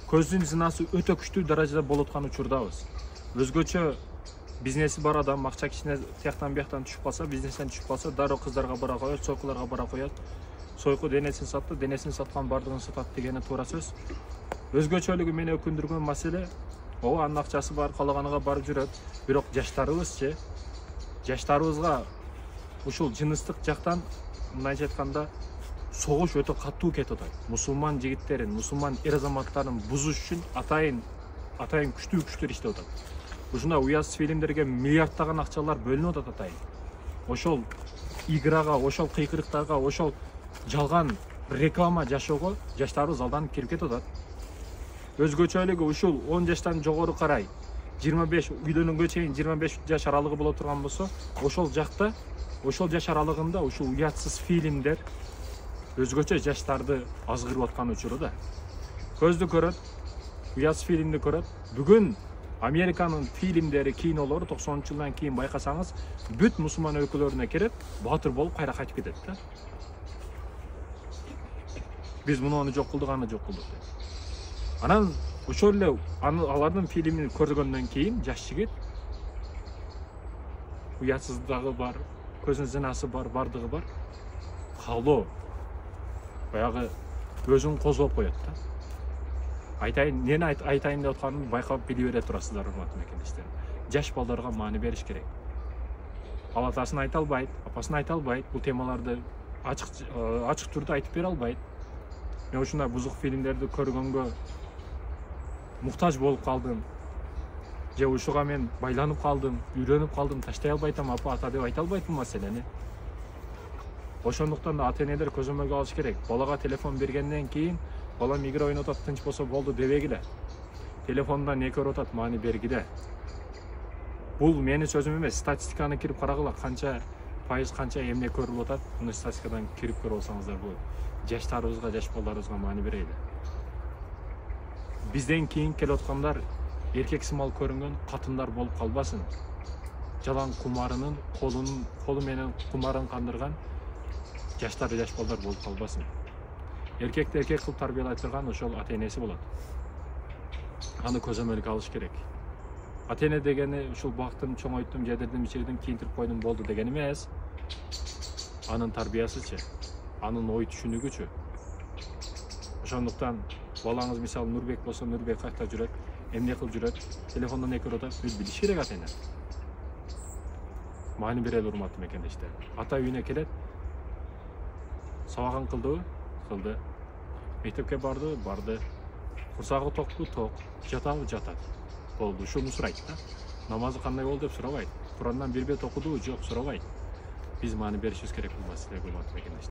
көздүн зинасы өтө күчтүү даражада болуп аткан учурдабыз. Өзгөчө бизнеси бар адам акча кичине тияктан бияктан түшүп калса, бизнестен түшүп калса, дароо кыздарга бара коет, сойкуларга бара коет. Сойку денесин сатты, денесин саткан бардыгын сатат дегени туура сөз. Өзгөчөлүгү мени өкүндүргөн маселе, ооба анын акчасы бар, каалаганга барып жүрөт. Бирок жаштарыбызчы, жаштарыбызга ушул жыныстык жактан мындайча айтканда согуш өтө катуу кетип атат. Мусулман жигиттерин, мусулман эр азаматтарын бузуш үчүн атайын күчтүү иштеп атат. Ушундай уятсыз фильмдерге миллиарддаган акчалар бөлүнүп атат атайын. Ошол играга, ошол кыйкырыктарга, ошол жалган реклама жашоого жаштарыбыз алданып кирип кетип атат. Өзгөчөлүгү ушул 10 жаштан жогору карай 25 үйлөнгөнгө чейин 25 жаш аралыгы боло турган болсо, ошол жакта, ошол жаш аралыгында ушул уятсыз фильмдер өзгөчө жаштарды азгырып аткан учурда. Көздү көрөт, уятсыз фильмди көрөт. Бүгүн Американын фильмдери, кинолору 90-жылдан кийин байкасаңыз, бүт мусулман өлкөлөрүнө кирип, баатыр болуп кайра кайтып кетет да. Биз муну жок кылдык, аны жок кылдык деп. Анан ошол эле алардын фильмин көргөндөн кийин жаш жигит уятсыздыгы бар, көзүнүн зинасы бар, бардыгы бар. Калоо баягы өзүн козгоп коет да. Айтайын, нени айтайын деп атканымды байкап биле бере турасыздар, урматтуу мекендештер. Жаш балдарга маани бериш керек. Ал атасын айта албайт, апасын айта албайт, бул темаларды ачык түрдө айтып бере албайт. Мен ушундай бузук фильмдерди көргөнгө муктаж болуп калдым. Же ушуга мен байланып калдым, үйрөнүп калдым, таштай албайтам, апа, ата деп айта албайт бул маселени. Ошондуктан да ата-энелер көзөмөлгө алыш керек. Балага телефон бергенден кийин, балам игра ойноп атат, тынч болсо болду дебегиле. Телефондан не көрүп атат, маани бергиле. Бул менин сөзүм эмес, статистиканы кирип карагыла, канча пайыз, канча эмне көрүлүп атат. Муну статистикадан кирип көрүп алсаңыздар болот. Жаштарыбызга, жаш балдарыбызга маани берели. Бизден кийин келип аткандар эркек сымал көрүнгөн катындар болуп калбасын. Жалаң кумарынын колу менен кумарын кандырган жаштар, жаш балдар болуп калбасын. Эркекти эркек кылып тарбиялай турган ошол ата-энеси болот. Аны көзөмөлгө алыш керек. Ата-эне дегени ушул бактым, чоңойттум, жедирдим, ичирдим, кийинтирип койдум болду деген эмес. Анын тарбиясычы, анын ой түшүнүгүчү. Ошондуктан балаңыз мисалы Нурбек болсо, Нурбек кайда жүрөт, эмне кылып жүрөт, телефондон не көрүп атат, билиш керек ата-эне. Маани берели, урматтуу мекендештер. Ата үйүнө келет, сабагын кылдыбы? Кылды. Мектепке барды? Барды. Курсагы токпу? Ток. Жатабы? Жатат. Болду. Ушуну сурайт да. Намазы кандай болду деп сурабайт. Курандан бир бет окудубу? Жок, сурабайт. Биз маани беришибиз керек бул маселеге, урматтуу мекендештер.